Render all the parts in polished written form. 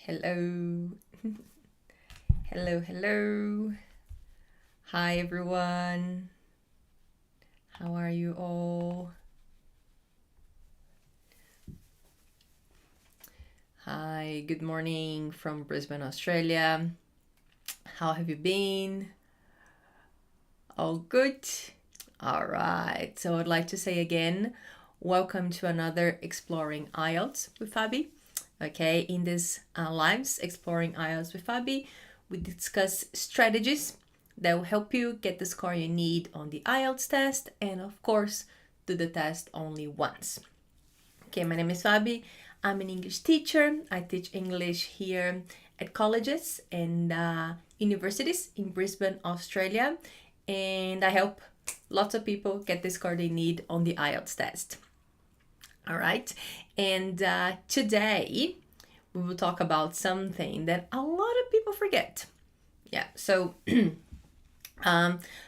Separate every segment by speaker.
Speaker 1: Hello. Hello. Hi, everyone. How are you all? Hi, good morning from Brisbane, Australia. How have you been? All good? All right. So I'd like to say again, welcome to another Exploring IELTS with Fabi. Okay, in this lives Exploring IELTS with Fabi, we discuss strategies that will help you get the score you need on the IELTS test, and of course, do the test only once. Okay, my name is Fabi. I'm an English teacher. I teach English here at colleges and universities in Brisbane, Australia, and I help lots of people get the score they need on the IELTS test. All right, and today we will talk about something that a lot of people forget. Yeah, so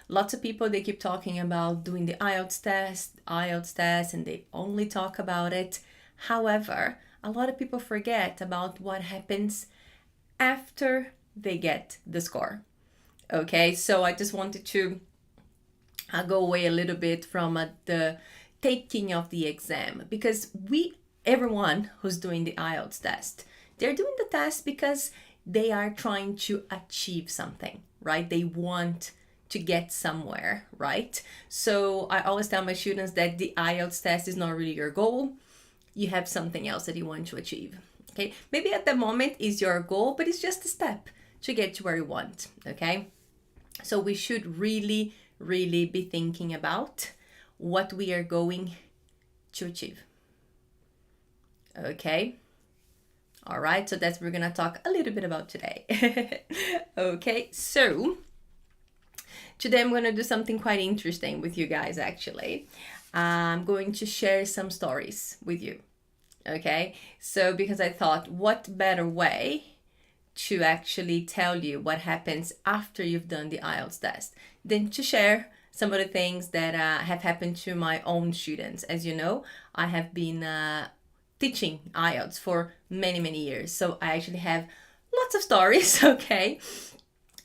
Speaker 1: lots of people, they keep talking about doing the IELTS test, and they only talk about it. However, a lot of people forget about what happens after they get the score. Okay, so I just wanted to go away a little bit from the taking of the exam, because everyone who's doing the IELTS test, they're doing the test because they are trying to achieve something, right? They want to get somewhere, right? So I always tell my students that the IELTS test is not really your goal. You have something else that you want to achieve. Okay, maybe at the moment is your goal, but it's just a step to get to where you want. Okay, so we should really be thinking about what we are going to achieve. Okay, all right, so that's what we're gonna talk a little bit about today. Okay, so today I'm gonna do something quite interesting with you guys. Actually, I'm going to share some stories with you. Okay, so because I thought, what better way to actually tell you what happens after you've done the IELTS test than to share some of the things that have happened to my own students. As you know, I have been teaching IELTS for many years, so I actually have lots of stories. Okay,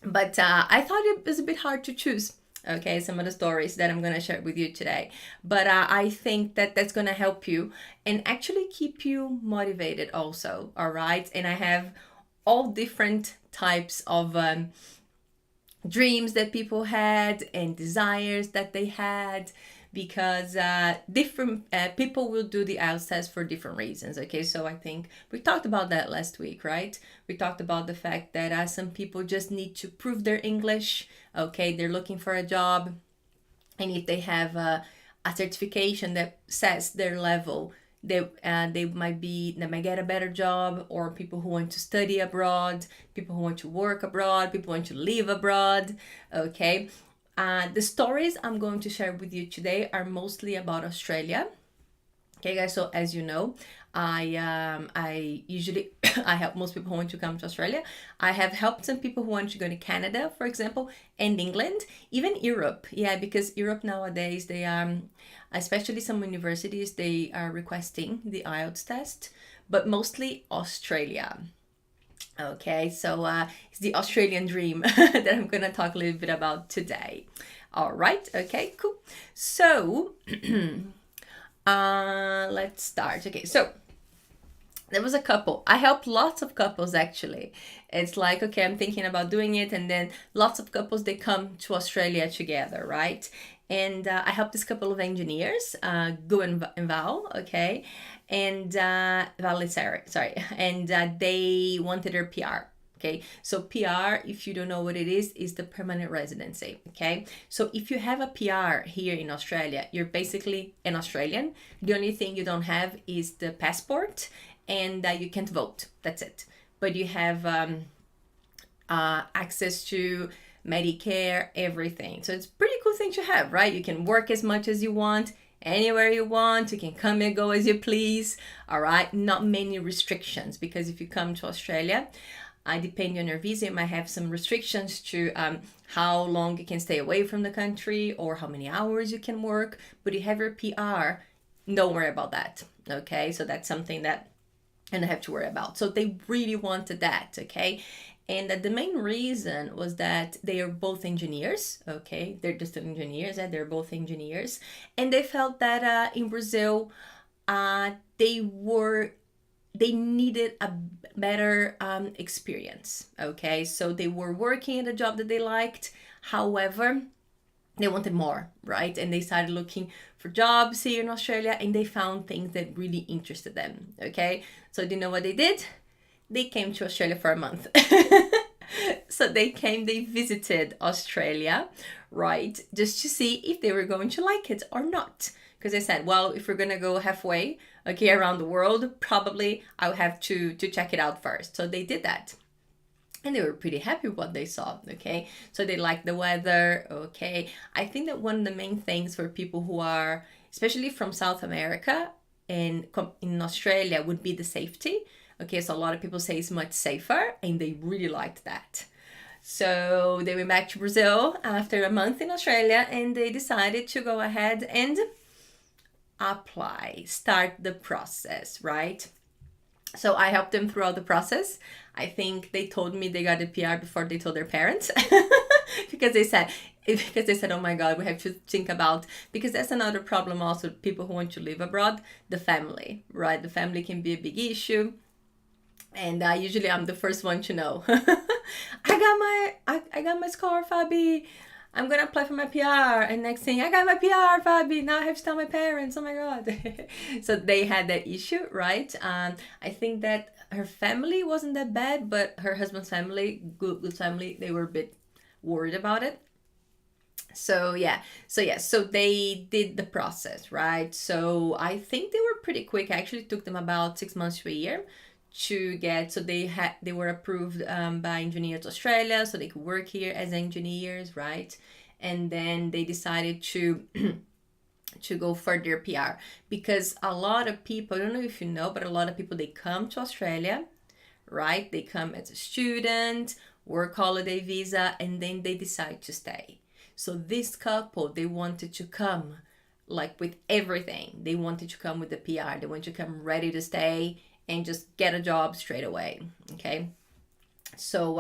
Speaker 1: but I thought it was a bit hard to choose. Okay, some of the stories that I'm going to share with you today, but I think that that's going to help you and actually keep you motivated also. All right, and I have all different types of dreams that people had and desires that they had, because different people will do the IELTS test for different reasons. Okay, so I think we talked about that last week, right? We talked about the fact that some people just need to prove their English. Okay, they're looking for a job, and if they have a certification that says their level, they might get a better job. Or people who want to study abroad, people who want to work abroad, people who want to live abroad. Okay, the stories I'm going to share with you today are mostly about Australia. Okay, guys, so as you know, I usually I help most people who want to come to Australia. I have helped some people who want to go to Canada, for example, and England, even Europe. Yeah, because Europe nowadays, they especially some universities, they are requesting the IELTS test, but mostly Australia. Okay, so it's the Australian dream that I'm gonna talk a little bit about today. All right, okay, cool. So let's start. Okay, so there was a couple. I helped lots of couples actually. It's like, okay, I'm thinking about doing it, and then lots of couples, they come to Australia together, right? And I helped this couple of engineers, Gu and Val, okay, and Val, sorry, and they wanted their PR. Okay, so PR, if you don't know what it is the permanent residency. Okay, so if you have a PR here in Australia, you're basically an Australian. The only thing you don't have is the passport, and you can't vote. That's it. But you have access to Medicare, everything. So it's a pretty cool thing to have, right? You can work as much as you want, anywhere you want. You can come and go as you please. All right, not many restrictions, because if you come to Australia, depending on your visa, you might have some restrictions to how long you can stay away from the country or how many hours you can work. But you have your PR, don't worry about that. Okay, so that's something that and I have to worry about. So they really wanted that, okay? And the main reason was that they are both engineers, okay? They're just engineers, and they're both engineers. And they felt that in Brazil, uh, they were they needed a better experience, okay? So they were working at a job that they liked. However, they wanted more, right? And they started looking for jobs here in Australia, and they found things that really interested them, okay? So do you know what they did? They came to Australia for a month. So they visited Australia, right? Just to see if they were going to like it or not. Because they said, well, if we're gonna go halfway, okay, around the world, probably I'll have to check it out first. So they did that. And they were pretty happy with what they saw, okay? So they liked the weather, okay? I think that one of the main things for people who are, especially from South America and in Australia, would be the safety. Okay, so a lot of people say it's much safer, and they really liked that. So they went back to Brazil after a month in Australia, and they decided to go ahead and apply, start the process, right? So I helped them throughout the process. I think they told me they got a PR before they told their parents because they said, oh my God, we have to think about, because that's another problem also, people who want to live abroad, the family, right? The family can be a big issue. And usually I'm the first one to know. I got my score, Fabi. I'm gonna apply for my PR, and next thing, I got my PR, Fabi. Now I have to tell my parents. Oh my God! So they had that issue, right? I think that her family wasn't that bad, but her husband's family, good family, they were a bit worried about it. So so they did the process, right? So I think they were pretty quick. Actually, it took them about 6 months to a year to get. So they were approved by Engineers Australia, so they could work here as engineers, right? And then they decided to to go for their PR, because a lot of people, I don't know if you know, but a lot of people, they come to Australia, right? They come as a student, work holiday visa, and then they decide to stay. So this couple, they wanted to come like with everything. They wanted to come with the PR. They wanted to come ready to stay and just get a job straight away, okay? So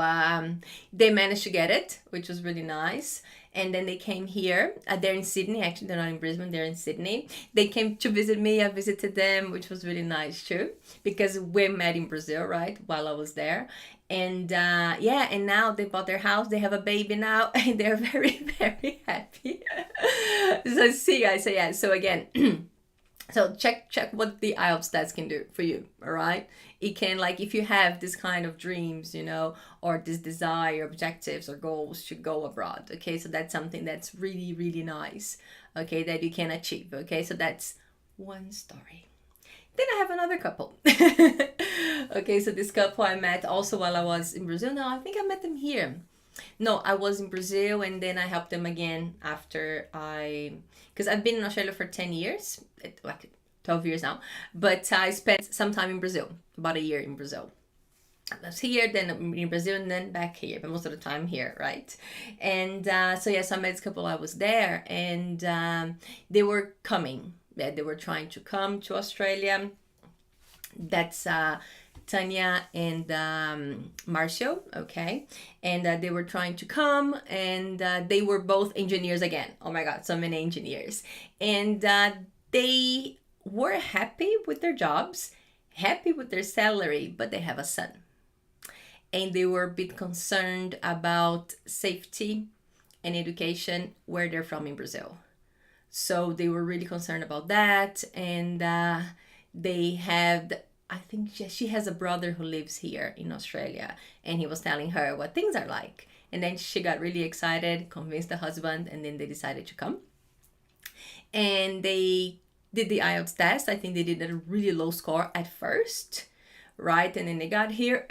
Speaker 1: they managed to get it, which was really nice. And then they came here. They're in Sydney. Actually, they're not in Brisbane. They're in Sydney. They came to visit me. I visited them, which was really nice too, because we met in Brazil, right, while I was there. And and now they bought their house. They have a baby now, and they're very, very happy. So see, guys. So yeah. So again. So check what the IELTS test can do for you, all right? It can, like, if you have this kind of dreams, you know, or this desire, objectives or goals to go abroad, okay? So that's something that's really, really nice, okay, that you can achieve, okay? So that's one story. Then I have another couple. Okay, so this couple I met also while I was in Brazil. No, I think I met them here. No, I was in Brazil, and then I helped them again after because I've been in Australia for 10 years, like 12 years now, but I spent some time in Brazil, about a year in Brazil. I was here, then in Brazil, and then back here, but most of the time here, right? And so I met this couple. I was there, and they were coming. Yeah, they were trying to come to Australia. That's Tanya and Marcio, okay? And they were trying to come, and they were both engineers again. Oh my God, so many engineers. And they were happy with their jobs, happy with their salary, but they have a son. And they were a bit concerned about safety and education where they're from in Brazil. So they were really concerned about that. And they had, I think she has a brother who lives here in Australia, and he was telling her what things are like. And then she got really excited, convinced the husband, and then they decided to come. And they did the IELTS test. I think they did a really low score at first, right? And then they got here,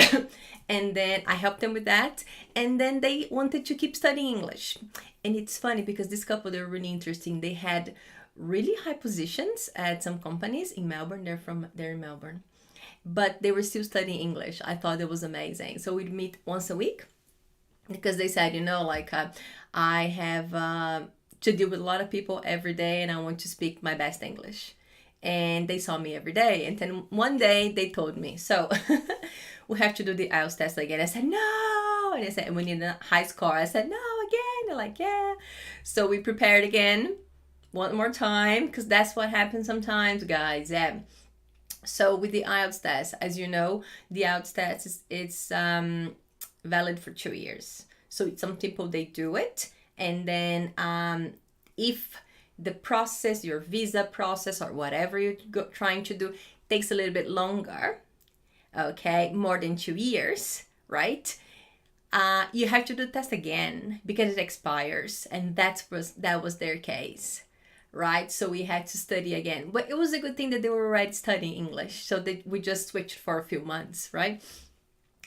Speaker 1: and then I helped them with that. And then they wanted to keep studying English. And it's funny because this couple, they're really interesting. They had really high positions at some companies in Melbourne. They're in Melbourne, but they were still studying English. I thought it was amazing. So we'd meet once a week, because they said, I have to deal with a lot of people every day, and I want to speak my best English. and they saw me every day. And then one day they told me, so we have to do the IELTS test again. I said, no. And they said, we need a high score. I said, no, again. They're like, yeah. So we prepared again one more time, because that's what happens sometimes, guys. Yeah. So with the IELTS test, as you know, the IELTS test it's valid for 2 years. So some people, they do it, and then if the process, your visa process or whatever you're trying to do, takes a little bit longer, okay, more than 2 years, right? You have to do the test again because it expires, and that was their case, right? So we had to study again. But it was a good thing that they were already studying English, so that we just switched for a few months, right?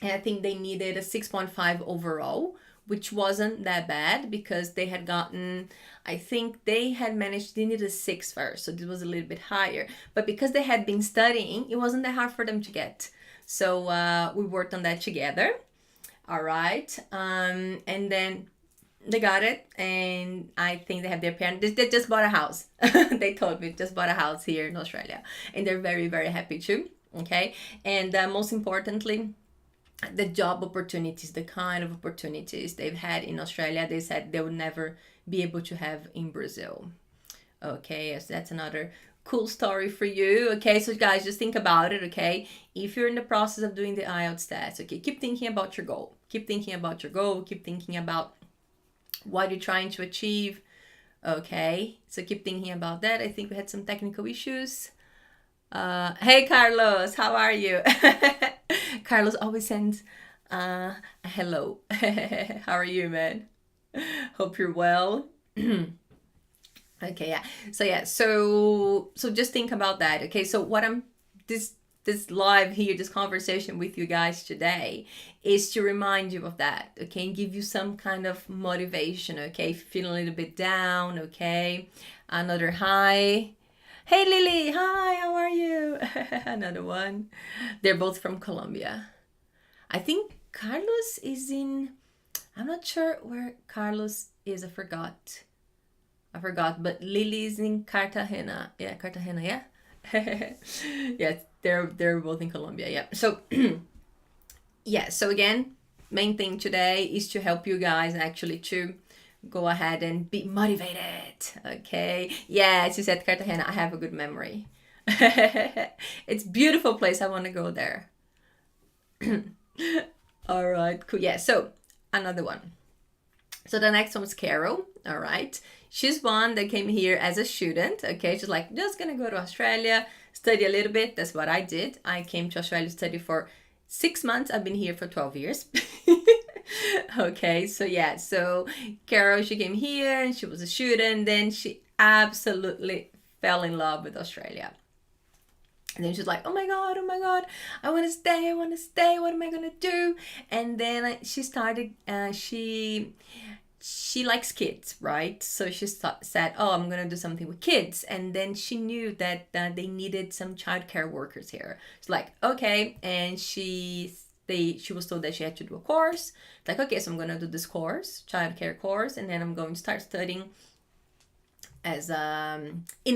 Speaker 1: And I think they needed a 6.5 overall, which wasn't that bad because they had gotten, I think they had managed, they needed a 6 first, so this was a little bit higher. But because they had been studying, it wasn't that hard for them to get. So we worked on that together. All right. And then they got it, and I think they have their parents. They just bought a house. They told me just bought a house here in Australia, and they're very, very happy too. Okay, and most importantly, the job opportunities, the kind of opportunities they've had in Australia, they said they would never be able to have in Brazil. Okay, so that's another cool story for you. Okay, so guys, just think about it. Okay, if you're in the process of doing the IELTS test, okay, keep thinking about your goal. Keep thinking about your goal. Keep thinking about what you're trying to achieve. Okay, so keep thinking about that. I think we had some technical issues. Hey Carlos, how are you? Carlos always sends a hello. How are you, man? Hope you're well. Okay, yeah. So just think about that. Okay, so what I'm this live here, this conversation with you guys today is to remind you of that, okay, and give you some kind of motivation, okay, if you're feeling a little bit down, okay. Another hi. Hey Lily, hi, how are you? Another one. They're both from Colombia. I think Carlos is in, I'm not sure where Carlos is, I forgot, but Lily's in Cartagena. Yeah, Cartagena, yeah. Yeah, they're both in Colombia, yeah. So yeah, so again, main thing today is to help you guys actually to go ahead and be motivated. Okay. Yeah, she said Cartagena. I have a good memory. It's a beautiful place. I want to go there. All right, cool. Yeah, so another one. So the next one's Carol. All right. She's one that came here as a student. Okay. She's like, just going to go to Australia, study a little bit. That's what I did. I came to Australia to study for 6 months. I've been here for 12 years. Okay. So yeah. So Carol, she came here and she was a student. Then she absolutely fell in love with Australia. And then she's like, oh my God, I want to stay, what am I going to do? And then she started, she likes kids, right? So she said, oh, I'm going to do something with kids. And then she knew that they needed some childcare workers here. She's like, okay. And she was told that she had to do a course. Like, okay, so I'm going to do this course, childcare course. And then I'm going to start studying as in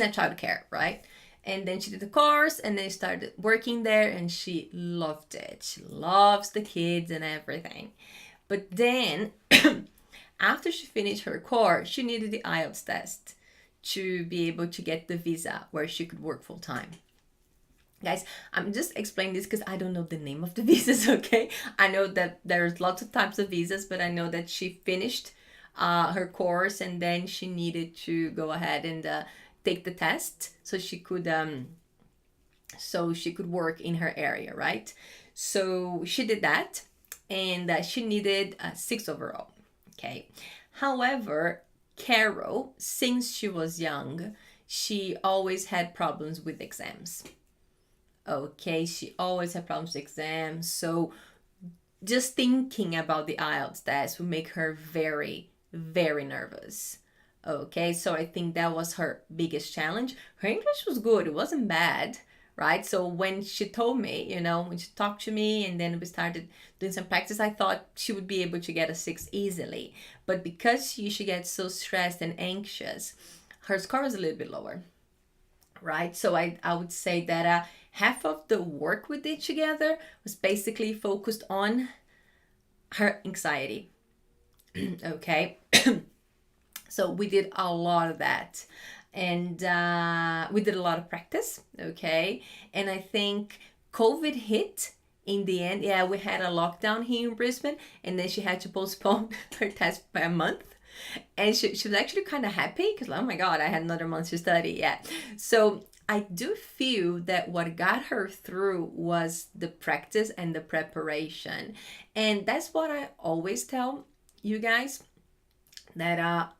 Speaker 1: a childcare, right? And then she did the course and then started working there and she loved it. She loves the kids and everything. But then after she finished her course, she needed the IELTS test to be able to get the visa where she could work full time. Guys, I'm just explaining this because I don't know the name of the visas, okay? I know that there's lots of types of visas, but I know that she finished her course and then she needed to go ahead and take the test so she could work in her area, right? So she did that and she needed a 6 overall. Okay. However, Carol, since she was young, she always had problems with exams. Okay, she always had problems with exams. So just thinking about the IELTS test would make her very, very nervous. Okay, so I think that was her biggest challenge. Her English was good, it wasn't bad, right? So when she told me, when she talked to me and then we started doing some practice, I thought she would be able to get a 6 easily. But because she gets so stressed and anxious, her score was a little bit lower. right? So I would say that half of the work we did together was basically focused on her anxiety. Okay. So we did a lot of that. And we did a lot of practice. Okay. And I think COVID hit in the end. Yeah, we had a lockdown here in Brisbane, and then she had to postpone her test by a month. And she was actually kind of happy because, oh my God, I had another month to study. Yeah. So I do feel that what got her through was the practice and the preparation. And that's what I always tell you guys, that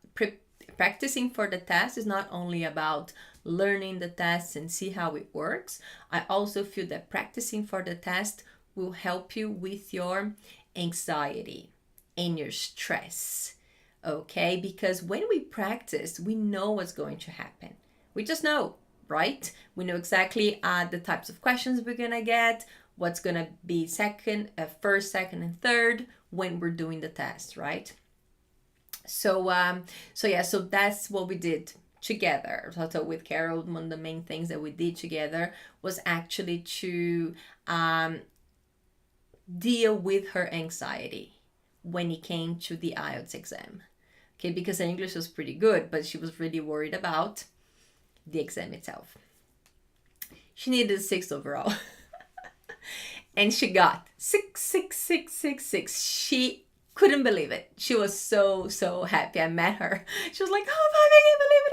Speaker 1: practicing for the test is not only about learning the test and see how it works. I also feel that practicing for the test will help you with your anxiety and your stress. Okay, because when we practice, we know what's going to happen. We just know, right? We know exactly the types of questions we're gonna get, what's gonna be first, second, and third when we're doing the test, right? So that's what we did together. So with Carol, one of the main things that we did together was actually to deal with her anxiety when it came to the IELTS exam. Okay, because her English was pretty good, but she was really worried about the exam itself. She needed a 6 overall. And she got 6. She couldn't believe it. She was so happy. I met her. She was like, "Oh, Fabi, I can't believe it!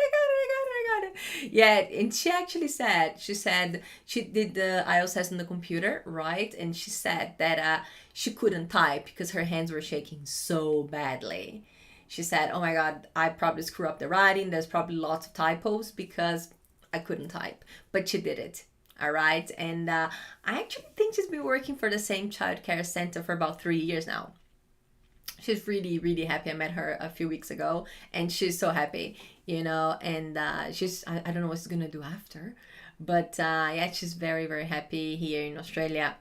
Speaker 1: I got it! Yeah, and she said she did the IELTS test on the computer, right? And she said that she couldn't type because her hands were shaking so badly. She said, "Oh my God, I probably screw up the writing. There's probably lots of typos because I couldn't type," but she did it. All right, and I actually think she's been working for the same childcare center for about 3 years now. She's really happy. I met her a few weeks ago, and she's so happy, and I don't know what she's gonna do after, but yeah, she's very happy here in Australia.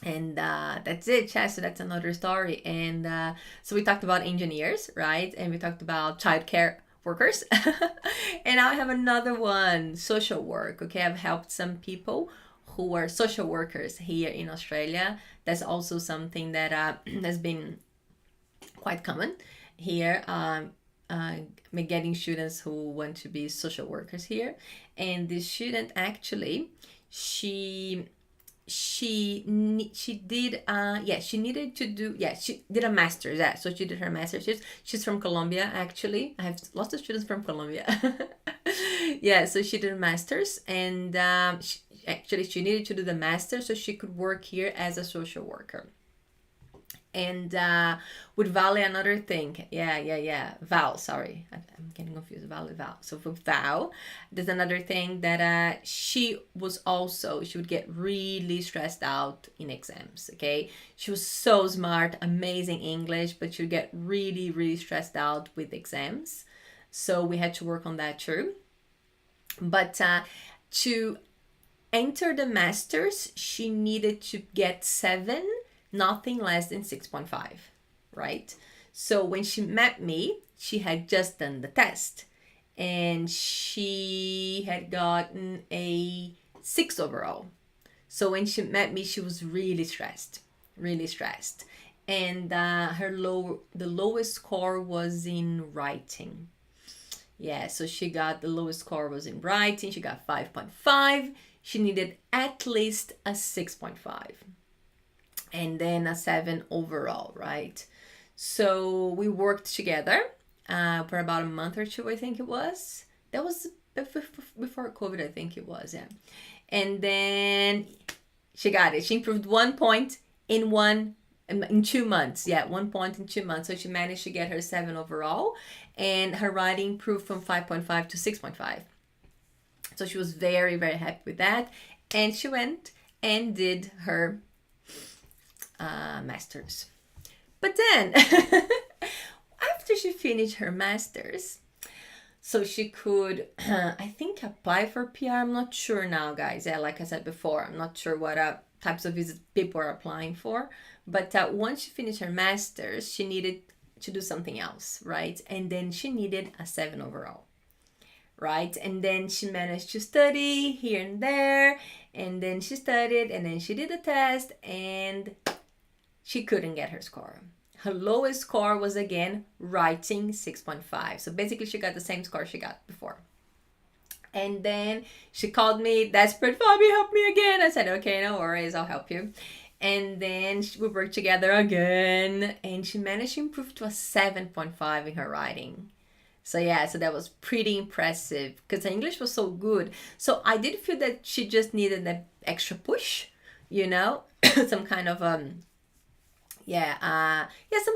Speaker 1: And that's it, Chad. So that's another story. And so we talked about engineers, right? And we talked about childcare workers. And I have another one, social work. Okay, I've helped some people who are social workers here in Australia. That's also something that has been quite common here. Getting students who want to be social workers here. And this student actually, she did she needed to do, she did a master's. So she did her master's. She's from Colombia, actually. I have lots of students from Colombia. Yeah, so she did a master's, and she needed to do the master so she could work here as a social worker. And with Vale, another thing. Yeah. Val, sorry. I'm getting confused. Val. So for Val, there's another thing that she would get really stressed out in exams, okay? She was so smart, amazing English, but she would get really stressed out with exams. So we had to work on that too. But to enter the masters, she needed to get 7, nothing less than 6.5, right? So when she met me, she had just done the test, and she had gotten a 6 overall. So when she met me, she was really stressed. And the lowest score was in writing. Yeah, so she got, the lowest score was in writing. She got 5.5. She needed at least a 6.5. And then a 7 overall, right? So we worked together for about a month or 2, I think it was. That was before COVID, I think it was, yeah. And then she got it. She improved 1 point in 2 months. Yeah, 1 point in 2 months. So she managed to get her 7 overall, and her writing improved from 5.5 to 6.5. So she was very happy with that. And she went and did her master's. But then after she finished her master's, so she could I think apply for PR. I'm not sure now, guys. Yeah, like I said before, I'm not sure what types of visas people are applying for. But once she finished her master's, she needed to do something else, right? And then she needed a 7 overall, right? And then she managed to study here and there, and then she studied, and then she did the test, and she couldn't get her score. Her lowest score was again writing 6.5. So basically she got the same score she got before. And then she called me desperate, Fabi, help me again. I said, okay, no worries, I'll help you. And then we worked together again, and she managed to improve to a 7.5 in her writing. So yeah, so that was pretty impressive because her English was so good. So I did feel that she just needed that extra push, you know, some kind of some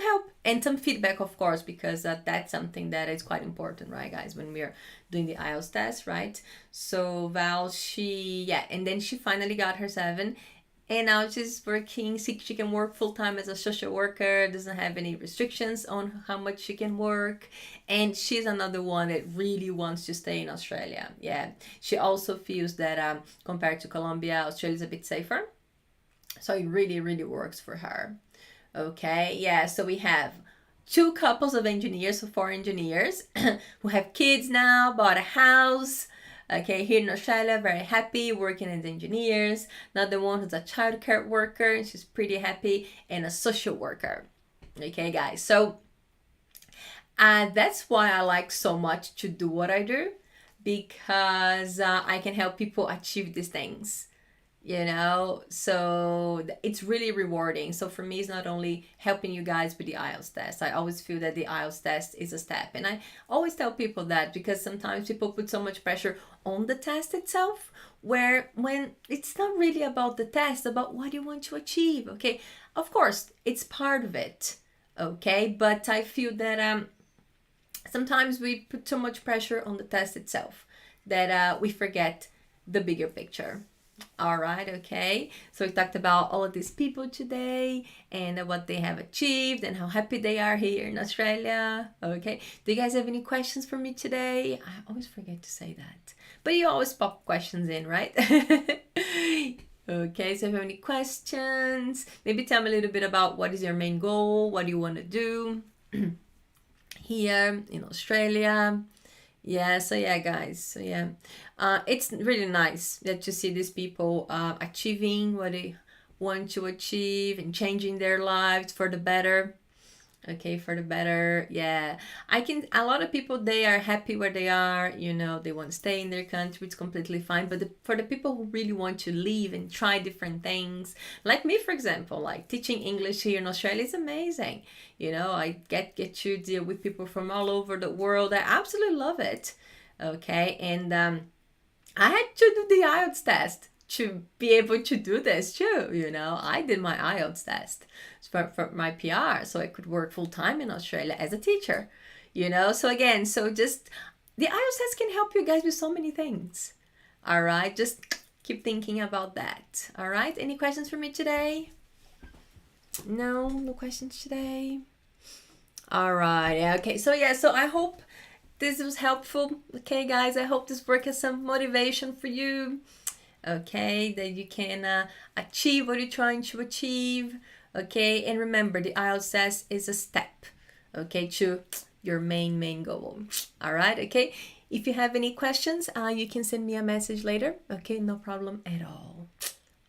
Speaker 1: help and some feedback, of course, because that's something that is quite important, right, guys, when we're doing the IELTS test, right? So Val, and then she finally got her 7, and now she's working. She can work full-time as a social worker, doesn't have any restrictions on how much she can work, and she's another one that really wants to stay in Australia. Yeah, she also feels that compared to Colombia, Australia is a bit safer, so it really, really works for her. Okay, yeah, so we have 2 couples of engineers, so 4 engineers who have kids now, bought a house. Okay, here in Australia, very happy working as engineers. Another one who's a childcare worker, and she's pretty happy, and a social worker. Okay, guys, so that's why I like so much to do what I do, because I can help people achieve these things, you know, so it's really rewarding. So for me, it's not only helping you guys with the IELTS test. I always feel that the IELTS test is a step, and I always tell people that because sometimes people put so much pressure on the test itself, when it's not really about the test, about what you want to achieve. Okay, of course it's part of it, okay, but I feel that sometimes we put so much pressure on the test itself that we forget the bigger picture. All right, okay. So we talked about all of these people today and what they have achieved and how happy they are here in Australia. Okay. Do you guys have any questions for me today? I always forget to say that. But you always pop questions in, right? Okay, so if you have any questions, maybe tell me a little bit about what is your main goal, what do you want to do here in Australia. Yeah, so yeah, guys, so yeah, it's really nice that to see these people achieving what they want to achieve and changing their lives for the better. Okay, for the better. Yeah, a lot of people, they are happy where they are, you know, they want to stay in their country, it's completely fine. But for the people who really want to leave and try different things, like me, for example, like teaching English here in Australia is amazing. You know, I get to deal with people from all over the world. I absolutely love it. Okay, and I had to do the IELTS test to be able to do this too. You know, I did my IELTS test for my PR so I could work full time in Australia as a teacher. You know, so again, so just the IELTS test can help you guys with so many things. All right, just keep thinking about that. All right, any questions for me today? No questions today. All right, yeah, okay. So yeah, so I hope this was helpful. Okay, guys, I hope this work has some motivation for you. Okay, that you can achieve what you're trying to achieve. Okay, and remember, the IELTS test is a step, okay, to your main goal. All right, okay. If you have any questions, you can send me a message later. Okay, no problem at all.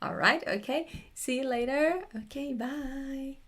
Speaker 1: All right, okay. See you later. Okay, bye.